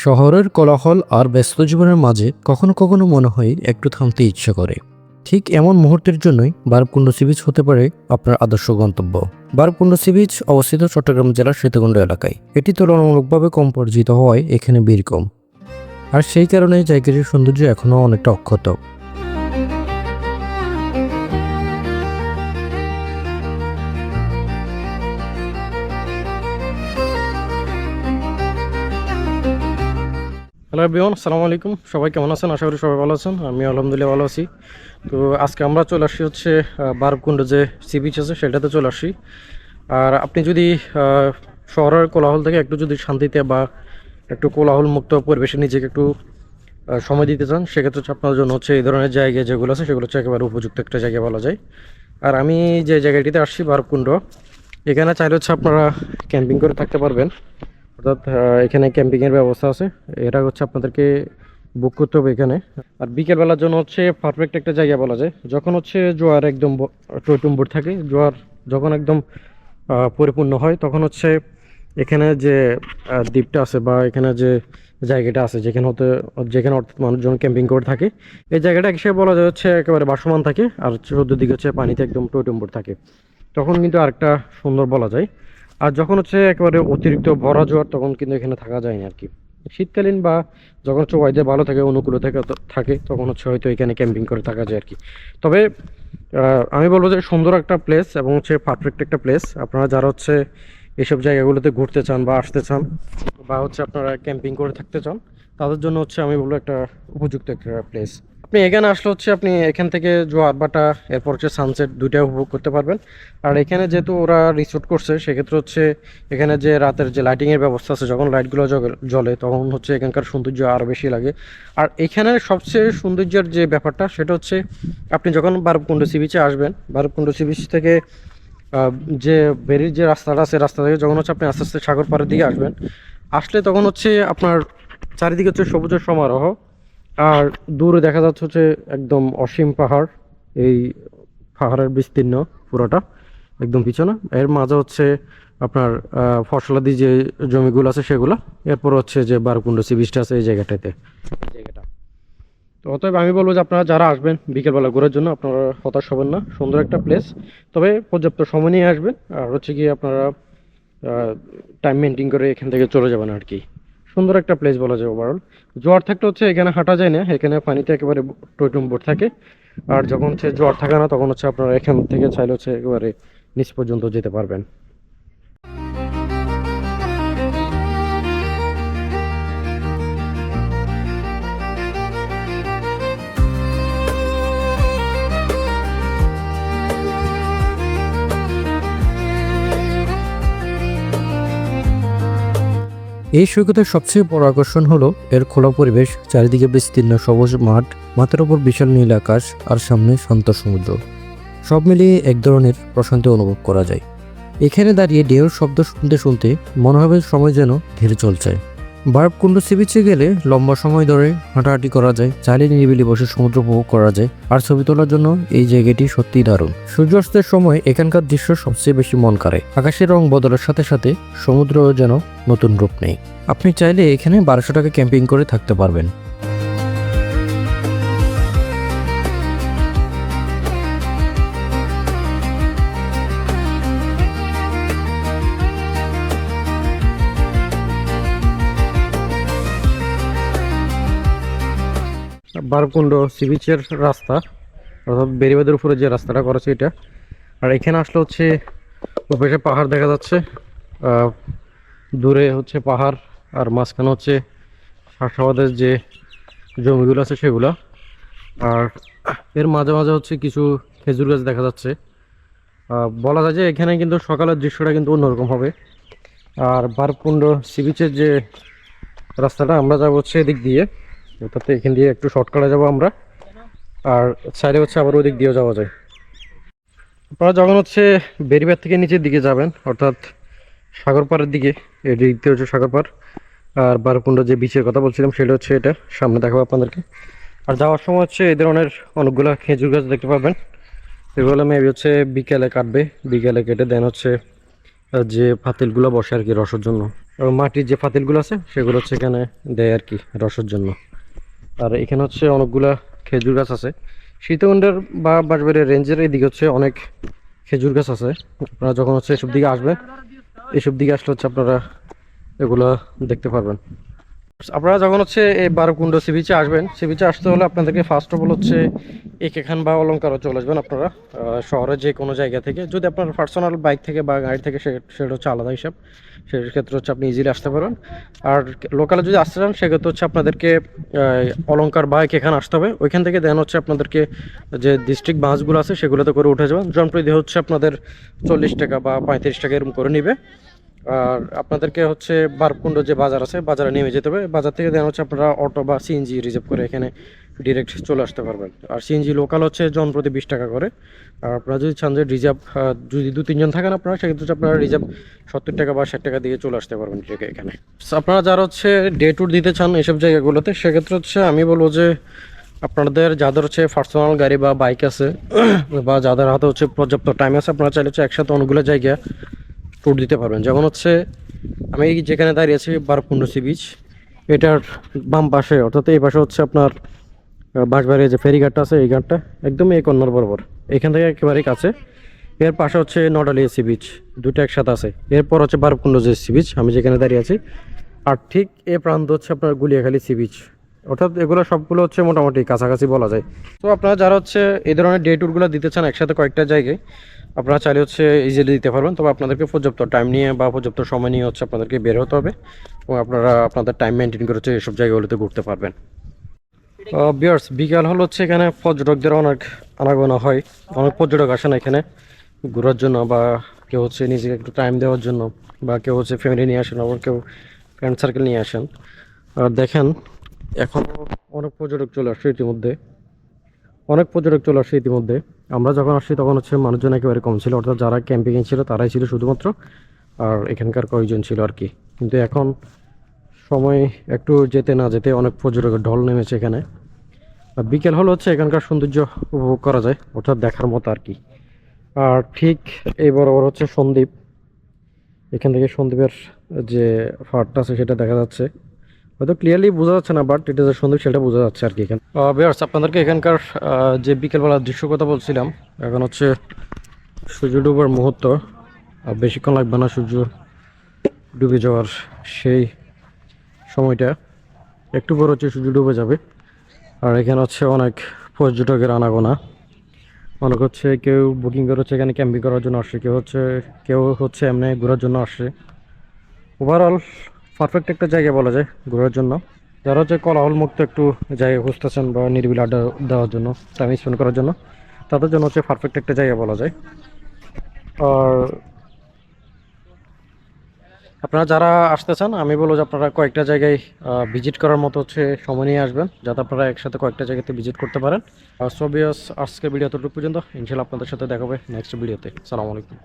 শহরের কোলাহল আর ব্যস্ত জীবনের মাঝে কখনো কখনো মনে হয় একটু থামতে ইচ্ছা করে। ঠিক এমন মুহূর্তের জন্যই বারবকুণ্ড সি বিচ হতে পারে আপনার আদর্শ গন্তব্য। বারবকুণ্ড সি বিচ অবস্থিত চট্টগ্রাম জেলার সীতাকুণ্ড এলাকায়। এটি তুলনামূলকভাবে কম পরিচিত হওয়ায় এখানে ভিড় কম, আর সেই কারণে জায়গাটির সৌন্দর্য এখনও অনেকটা অক্ষত। হ্যালো এভরিওয়ান, আসসালামু আলাইকুম। সবাই কেমন আছেন? আশা করি সবাই ভালো আছেন। আমি আলহামদুলিল্লাহ ভালো আছি। তো আজকে আমরা চলে আসছি হচ্ছে বারবকুণ্ড যে সি বিচ আছে সেটাতে চলে আসছি। আর আপনি যদি শহরের কোলাহল থেকে একটু যদি শান্তিতে বা একটু কোলাহল মুক্ত পরিবেশে নিজেকে একটু সময় দিতে চান, সেক্ষেত্রে হচ্ছে আপনার জন্য হচ্ছে এই ধরনের জায়গা যেগুলো আছে সেগুলো হচ্ছে একেবারে উপযুক্ত একটা জায়গা বলা যায়। আর আমি যে জায়গাটিতে আসছি বারবকুণ্ড, এখানে চাইলে হচ্ছে আপনারা ক্যাম্পিং করে থাকতে পারবেন। অর্থাৎ এখানে ক্যাম্পিংয়ের ব্যবস্থা আছে। এটা হচ্ছে আপনাদেরকে বুক করতে হবে এখানে। আর বিকেলবেলার জন্য হচ্ছে পারফেক্ট একটা জায়গা বলা যায়। যখন হচ্ছে জোয়ার একদম টইটুম্বুর থাকে, জোয়ার যখন একদম পরিপূর্ণ হয়, তখন হচ্ছে এখানে যে দ্বীপটা আছে বা এখানে যে জায়গাটা আছে যেখানে অর্থাৎ মানুষজন ক্যাম্পিং করে থাকে, এই জায়গাটা হিসেবে বলা যায় হচ্ছে একেবারে ভাসমান থাকে। আর চতুর্দিকে হচ্ছে পানিতে একদম টইটুম্বুর থাকে, তখন কিন্তু আরেকটা সুন্দর বলা যায়। আর যখন হচ্ছে একেবারে অতিরিক্ত ভরা জোয়ার, তখন কিন্তু এখানে থাকা যায় না আর কি। শীতকালীন বা যখন হচ্ছে ওয়েদার ভালো থাকে, অনুকূলে থাকে, তখন হচ্ছে হয়তো এখানে ক্যাম্পিং করে থাকা যায় আর কি। তবে আমি বলবো যে সুন্দর একটা প্লেস এবং হচ্ছে পারফেক্ট একটা প্লেস। আপনারা যারা হচ্ছে এইসব জায়গাগুলোতে ঘুরতে চান বা আসতে চান বা হচ্ছে আপনারা ক্যাম্পিং করে থাকতে চান, তাদের জন্য হচ্ছে আমি বলবো একটা উপযুক্ত একটা প্লেস। আপনি এখানে আসলে হচ্ছে আপনি এখান থেকে জোয়ার ভাটা, এরপর হচ্ছে সানসেট, দুইটাই উপভোগ করতে পারবেন। আর এখানে যেহেতু ওরা রিসোর্ট করছে, সেক্ষেত্রে হচ্ছে এখানে যে রাতের যে লাইটিংয়ের ব্যবস্থা আছে, যখন লাইটগুলো জ্বলে তখন হচ্ছে এখানকার সৌন্দর্য আরও বেশি লাগে। আর এখানে সবচেয়ে সৌন্দর্যের যে ব্যাপারটা সেটা হচ্ছে আপনি যখন বারবকুণ্ড সি বিচে আসবেন, বারবকুণ্ড সি বিচ থেকে যে বেরির যে রাস্তাটা আছে, রাস্তা থেকে যখন হচ্ছে আপনি আস্তে আস্তে সাগর পাড়ের দিকে আসলে তখন হচ্ছে আপনার চারিদিকে হচ্ছে সবুজের সমারোহ। আর দূরে দেখা যাচ্ছে হচ্ছে একদম অসীম পাহাড়। এই পাহাড়ের বিস্তীর্ণ পুরোটা একদম পিছনে, এর মাঝে হচ্ছে আপনার ফসলাদি যে জমিগুলো আছে সেগুলো, এরপর হচ্ছে যে বারবকুণ্ড সি বিচটা আছে এই জায়গাটা। তো অতএব আমি বলবো যে আপনারা যারা আসবেন বিকেলবেলা ঘোরার জন্য, আপনারা হতাশ হবেন না। সুন্দর একটা প্লেস, তবে পর্যাপ্ত সময় নিয়ে আসবেন। আর হচ্ছে কি আপনারা টাইম মেনটেন করে এখান থেকে চলে যাবেন আর কি। সুন্দর একটা প্লেস বলা যায় ওভারঅল। জোয়ার থাকলে হচ্ছে এখানে হাঁটা যায় না, এখানে পানিতে একেবারে টইটুম্বুর থাকে। আর যখন হচ্ছে জোয়ার থাকে না, তখন হচ্ছে আপনারা এখান থেকে চাইলে হচ্ছে একেবারে নিচ পর্যন্ত যেতে পারবেন। এই সৈকতের সবচেয়ে বড় আকর্ষণ হলো এর খোলা পরিবেশ, চারিদিকে বিস্তীর্ণ সবুজ মাঠ, মাথার উপর বিশাল নীল আকাশ, আর সামনে শান্ত সমুদ্র। সব মিলিয়ে এক ধরনের প্রশান্তি অনুভব করা যায়। এখানে দাঁড়িয়ে ঢেউর শব্দ শুনতে শুনতে মনে হবে সময় যেন ধীরে চলছে। বারবকুণ্ড সি বিচে গেলে লম্বা সময় ধরে হাঁটাহাঁটি করা যায়, চাইলে নিরিবিলি বসে সমুদ্র উপভোগ করা যায়। আর ছবি তোলার জন্য এই জায়গাটি সত্যিই দারুণ। সূর্যাস্তের সময় এখানকার দৃশ্য সবচেয়ে বেশি মন কাড়ে। আকাশের রং বদলের সাথে সাথে সমুদ্র যেন নতুন রূপ নেয়। আপনি চাইলে এখানে 1200 টাকা ক্যাম্পিং করে থাকতে পারবেন। বারবকুণ্ড সি বিচের রাস্তা, অর্থাৎ বেড়িবাঁধের উপরে যে রাস্তাটা করেছে এটা। আর এখানে আসলে হচ্ছে ওপাশে পাহাড় দেখা যাচ্ছে, দূরে হচ্ছে পাহাড়, আর মাঝখানে হচ্ছে চাষাবাদের যে জমিগুলো আছে সেগুলো। আর এর মাঝে মাঝে হচ্ছে কিছু খেজুর গাছ দেখা যাচ্ছে। বলা যায় যে এখানে কিন্তু সকালের দৃশ্যটা কিন্তু অন্যরকম হবে। আর বারবকুণ্ড সি বিচের যে রাস্তাটা, আমরা যাবো হচ্ছে এদিক দিয়ে, অর্থাৎ এখান দিয়ে একটু শর্টকাটে যাবো আমরা। আর সাইডে হচ্ছে আবার ওই দিক দিয়েও যাওয়া যায়। আপনারা যখন হচ্ছে বেড়িবাঁধ থেকে নিচের দিকে যাবেন, অর্থাৎ সাগর পাড়ের দিকে, এই দিক দিয়ে হচ্ছে সাগর পাড়। আর বারবকুণ্ড যে বিচের কথা বলছিলাম সেটা হচ্ছে এটা, সামনে দেখাবো আপনাদেরকে। আর যাওয়ার সময় হচ্ছে এই ধরনের অনেকগুলো খেজুর গাছ দেখতে পাবেন। এগুলো মেবি হচ্ছে বিকেলে কাটবে, বিকেলে কেটে দেন হচ্ছে যে পাতিলগুলো বসে আর কি রসের জন্য, এবং মাটির যে পাতিলগুলো আছে সেগুলো হচ্ছে এখানে দেয় আর কি রসের জন্য। আর এখানে হচ্ছে অনেকগুলা খেজুর গাছ আছে। সীতাকুণ্ডের বা বাঁশবাড়িয়া রেঞ্জের এদিকে হচ্ছে অনেক খেজুর গাছ আছে। আপনারা যখন হচ্ছে এসব দিকে আসবেন, এসব দিকে আসলে হচ্ছে আপনারা এগুলো দেখতে পারবেন। আপনারা যখন হচ্ছে এই বারকুণ্ড সি বিচে আসবেন, সি বিচে আসতে হলে আপনাদেরকে ফার্স্ট অফ অল হচ্ছে এখান বা অলঙ্কারও চলে আসবেন আপনারা শহরের যে কোনো জায়গা থেকে। যদি আপনার পার্সোনাল বাইক থেকে বা গাড়ি থেকে সেটা হচ্ছে আলাদা হিসাব, সেক্ষেত্রে হচ্ছে আপনি ইজিলি আসতে পারবেন। আর লোকালে যদি আসতে চান সেক্ষেত্রে হচ্ছে আপনাদেরকে অলঙ্কার বা এখানে আসতে হবে। ওইখান থেকে দেন হচ্ছে আপনাদেরকে যে ডিস্ট্রিক্ট বাসগুলো আছে সেগুলোতে করে উঠে যাবেন। জনপ্রতি হচ্ছে আপনাদের 40 টাকা বা 35 টাকা এরকম করে নিবে। আর আপনাদেরকে হচ্ছে বারকুণ্ড যে বাজার আছে বাজারে নেমে যেতে হবে। বাজার থেকে দেন হচ্ছে আপনারা অটো বা সিএনজি রিজার্ভ করে এখানে ডিরেক্ট চলে আসতে পারবেন। আর সিএনজি লোকাল হচ্ছে জনপ্রতি 20 টাকা করে। আর আপনারা যদি চান যে রিজার্ভ যদি 2-3 জন থাকেন আপনারা, সেক্ষেত্রে হচ্ছে আপনারা রিজার্ভ 70 টাকা বা 60 টাকা দিয়ে চলে আসতে পারবেন এখানে। আপনারা যারা হচ্ছে ডে ট্যুর দিতে চান এসব জায়গাগুলোতে, সেক্ষেত্রে হচ্ছে আমি বলবো যে আপনাদের যাদের হচ্ছে পার্সোনাল গাড়ি বা বাইক আছে বা যাদের হাতে হচ্ছে পর্যাপ্ত টাইম আছে, আপনারা চাইলে হচ্ছে একসাথে অনেকগুলো জায়গা ট্যুর দিতে পারবেন। যেমন হচ্ছে আমি যেখানে দাঁড়িয়ে আছি বারকুণ্ড সি বিচ, এটার বাম পাশে অর্থাৎ এই পাশে হচ্ছে আপনার বাঁশবাড়িয়া যে ফেরিঘাটটা আছে, এই ঘাটটা একদম এই কর্নার বরাবর, এখান থেকে একেবারে কাছে। এর পাশে হচ্ছে নডালিয়া সি বিচ, দুটো একসাথে আছে। এরপর হচ্ছে বারকুণ্ড যে সি বিচ আমি যেখানে দাঁড়িয়ে আছি, আর ঠিক এ প্রান্ত হচ্ছে আপনার গুলিয়াখালী সি বিচ। অর্থাৎ এগুলো সবগুলো হচ্ছে মোটামুটি কাছাকাছি বলা যায়। তো আপনারা যারা হচ্ছে এই ধরনের ডে ট্যুরগুলো দিতে চান একসাথে কয়েকটা জায়গায়, আপনারা চাইলে হচ্ছে ইজিলি দিতে পারবেন। তবে আপনাদেরকে পর্যাপ্ত টাইম নিয়ে বা পর্যাপ্ত সময় নিয়ে হচ্ছে আপনাদেরকে বের হতে হবে এবং আপনারা আপনাদের টাইম মেনটেন করে হচ্ছে এসব জায়গাগুলোতে ঘুরতে পারবেন। বিয়ার্স, বিকাল হল হচ্ছে এখানে পর্যটকদের অনেক আনাগোনা হয়। অনেক পর্যটক আসেন এখানে ঘোরার জন্য, বা কেউ হচ্ছে নিজেকে একটু টাইম দেওয়ার জন্য, বা কেউ হচ্ছে ফ্যামিলি নিয়ে আসেন, আবার কেউ ফ্রেন্ড সার্কেল নিয়ে আসেন। আর দেখেন এখনও অনেক পর্যটক চলে আসছে ইতিমধ্যে, অনেক পর্যটক চলে আসছে ইতিমধ্যে। আমরা যখন আসছি তখন হচ্ছে মানুষজন একেবারে কম ছিল, অর্থাৎ যারা ক্যাম্পিংয়ে ছিল তারাই ছিল শুধুমাত্র, আর এখানকার কয়েকজন ছিল আর কি। কিন্তু এখন সময় একটু যেতে না যেতে অনেক পর্যটকের ঢল নেমেছে এখানে। আর বিকেল হলে হচ্ছে এখানকার সৌন্দর্য উপভোগ করা যায়, অর্থাৎ দেখার মতো আর কি। আর ঠিক এই বরাবর হচ্ছে সন্দ্বীপ, এখান থেকে সন্দ্বীপের যে ফাটটা আছে সেটা দেখা যাচ্ছে। হয়তো ক্লিয়ারলি বোঝা যাচ্ছে না, বাট এটা যে সন্দ্বীপ সেটা বোঝা যাচ্ছে আর কি। এখানে ভিউয়ার্স, আপনাদেরকে এখানকার যে বিকেলবেলার দৃশ্য কথা বলছিলাম, এখন হচ্ছে সূর্য ডুবার মুহূর্ত। আর বেশিক্ষণ লাগবে না সূর্য ডুবে যাওয়ার সেই সময়টা, একটু পর হচ্ছে সূর্য ডুবে যাবে। আর এখানে হচ্ছে অনেক পর্যটকের আনাগোনা। অনেক হচ্ছে কেউ বুকিং করে হচ্ছে এখানে ক্যাম্পিং করার জন্য আসছে, কেউ হচ্ছে এমনি ঘোরার জন্য আসছে। ওভারঅল পারফেক্ট একটা জায়গা বলা যায় ঘোরার জন্য। যারা হচ্ছে কোলাহল মুক্ত একটু জায়গা খুঁজতেছেন বা নিরিবিলি আড্ডা দেওয়ার জন্য, টাইম স্পেন্ড করার জন্য, তাদের জন্য হচ্ছে পারফেক্ট একটা জায়গা বলা যায়। আর আপনারা যারা আসতে চান আমি বলবো যে আপনারা কয়েকটা জায়গায় ভিজিট করার মতো হচ্ছে সময় নিয়ে আসবেন, যাতে আপনারা একসাথে কয়েকটা জায়গাতে ভিজিট করতে পারেন। সো ভিউয়ার্স, আজকের ভিডিও এতটুকু পর্যন্ত। ইনশাআল্লাহ আপনাদের সাথে দেখা হবে নেক্সট ভিডিওতে। আসসালামু আলাইকুম।